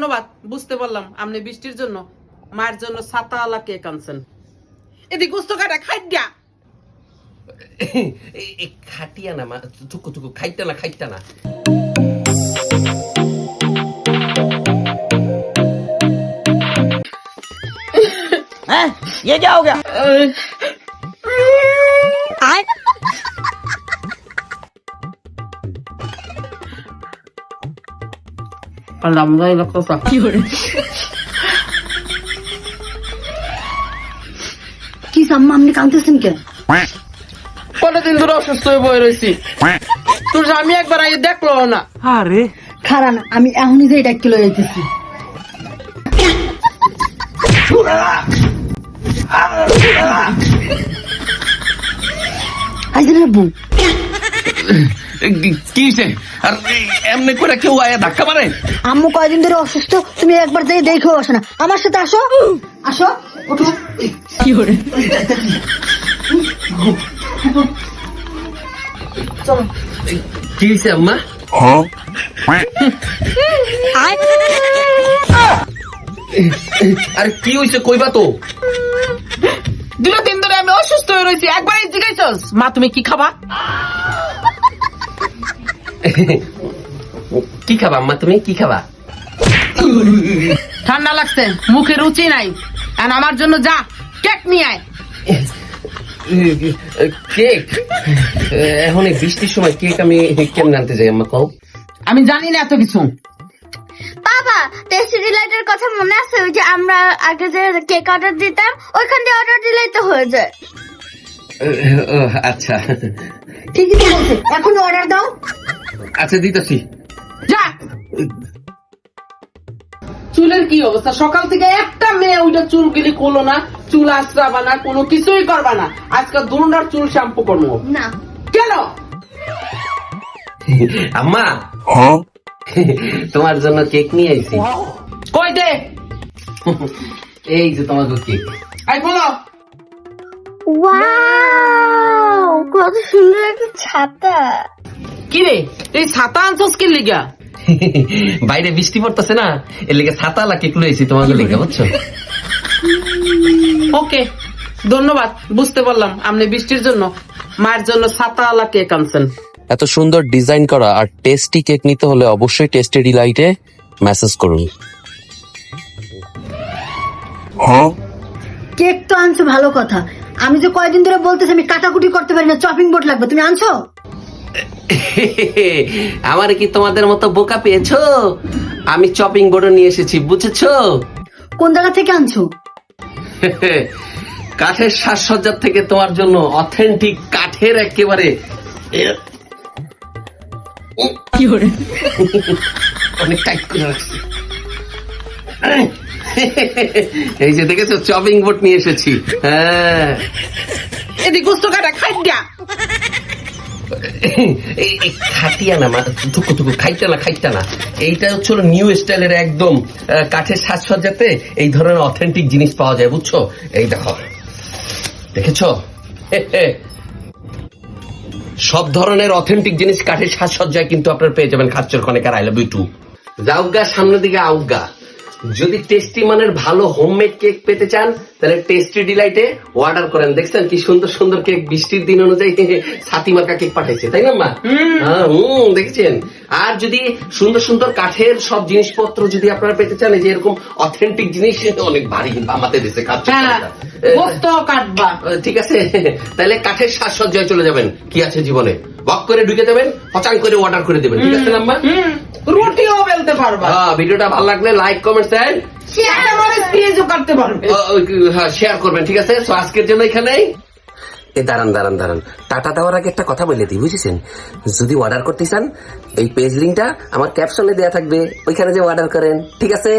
ধন্যবাদ, বুঝতে পারলাম আপনি বৃষ্টির জন্য মায়ের জন্য ছাতাওয়ালা কেক আনছেন। এদিকে গুস্ত কাটা খাইটা খাটিয়া না মা, থুকু থুকু খাইটা না খাইটা না। हैं? ये क्या हो गया? আলহামদুলিল্লাহ কথা কি সাম্মা আপনি কাঁদতেছেন কেন? কতদিন ধরে অসুস্থ হয়ে বয়ে রয়েছি, তোর স্বামী একবার আগে দেখলো না। अरे খারাপ না, আমি এখনই যে এটা কিলো যাইতেছি। কি আর এমনি করে কেউ আয়া ধাক্কা মারে? আম্মু কয়দিন ধরে অসুস্থ, তুমি একবার যাই দেখো, আসো না আমার সাথে, আসো আসো ওঠো। কি করে চলো। কি হয়েছে আম্মা? আরে কি হয়েছে কইবা তো? 2 দিন ধরে আমি অসুস্থ হয়ে রয়েছি, একবারই জিজ্ঞাসা মা তুমি কি খাবা? কি খাবা আম্মা, তুমি কি খাবা? ঠান্ডা লাগছে, মুখে রুচি নাই, আর আমার জন্য যা কেক নিয়ে আয়। কেক? এখন এই বৃষ্টির সময় কেক আমি কেমন আনতে যাই আম্মা কও? আমি জানি না এত কিছু। বাবা, টেস্টি ডিলাইটের কথা মনে আছে? ওই যে আমরা আগে যে কেক অর্ডার দিতাম, ওইখান দিয়ে অর্ডার দিলেই তো হয়ে যায়। আচ্ছা ঠিকই তো বলছে, এখন অর্ডার দাও। আচ্ছা দিতেছি। যা। চুলের কি অবস্থা? সকাল থেকে একটা মেয়ে ওইটা চুল গিলি করলো না, চুল আশ্রাবা না, কোনো কিছুই করবা না। আজকে দুটার চুল শ্যাম্পু করবো না, কেন? আম্মা তোমার জন্য কেক নিয়ে আইছি। কই দে, এই যে তোমার কেক। আই বলো। ওয়াও, কত সুন্দর একটা ছাতা। কি রে, এই ছাতা আনছস কি লিগা? বাইরে বৃষ্টি পড়তেছে না, এর লেগে ছাতালা কেক লইছি তোমাকে লেগে, বুঝছো? ওকে, ধন্যবাদ, বুঝতে পারলাম আপনি বৃষ্টির জন্য মায়ের জন্য ছাতাওয়ালা কেক আনছেন। এত সুন্দর ডিজাইন করা আর টেস্টি কেক নিতে হলে অবশ্যই টেস্টি ডিলাইটে মেসেজ করুন। কেক তো আনছো, ভালো কথা। আমি যে কয়দিন ধরে বলতেছি আমি কাটাকুটি করতে পারি না, চপিং বোর্ড লাগবে, তুমি আনছো? আমার কি তোমাদের মতো বোকা পেয়েছো? আমি চপিং বোর্ড নিয়ে এসেছি, বুঝেছো? কোন জায়গা থেকে আনছো? কাঠের সাজসজ্জার থেকে তোমার জন্য অথেন্টিক কাঠের একেবারে কি করে অনেক টাইট করে রাখছি। এই যে দেখেছো, চপিং বোর্ড নিয়ে এসেছি। হ্যাঁ, এদিকে গুস্ত কাটা খাইটা খাটিয়া না মা, থুকু থুকু খাইটা না খাইটা না। এইটা হচ্ছে নিউ স্টাইলের একদম কাঠের সাজসজ্জাতে এই ধরনের অথেন্টিক জিনিস পাওয়া যায়, বুঝছো? এই দেখো, দেখেছো? সব ধরনের অথেন্টিক জিনিস কাঠের সাজসজ্জায় কিন্তু আপনারা পেয়ে যাবেন খাচ্চর কনেকার আই লাভ ইউ টু। যাওগা সামনের দিকে আউগা। যদি টেস্টি মানের ভালো হোমমেড কেক পেতে চান তাহলে টেস্টি ডিলাইটে অর্ডার করেন। দেখছেন কি সুন্দর সুন্দর কেক, বৃষ্টির দিন অনুযায়ী ছাতি মার্কা কেক পাঠাইছে, তাই না মা? দেখছেন? আর যদি সুন্দর সুন্দর কাঠের সব জিনিসপত্র যদি আপনারা পেতে চান, এই যে এরকম অথেন্টিক জিনিস, অনেক ভারী আমাদের দেশে কাটছে। কাটবা, ঠিক আছে, তাহলে কাঠের সাজসজ্জায় চলে যাবেন। কি আছে জীবনে, বক করে ঢুকে যাবেন, হচাং করে অর্ডার করে দেবেন, ঠিক আছে না আম্মা? রুটিও বেলতে পারবা। ভিডিওটা ভালো লাগলে লাইক কমেন্ট দেন, কাটতে পারবে, শেয়ার করবেন, ঠিক আছে? সো আজকের জন্য এখানেই। দাঁড়ান, টাটা দেওয়ার আগে একটা কথা বলে দিই, বুঝেছেন? যদি অর্ডার করতে চান এই পেজ লিঙ্কটা আমার ক্যাপশনে দেওয়া থাকবে, ওইখানে যে অর্ডার করেন, ঠিক আছে?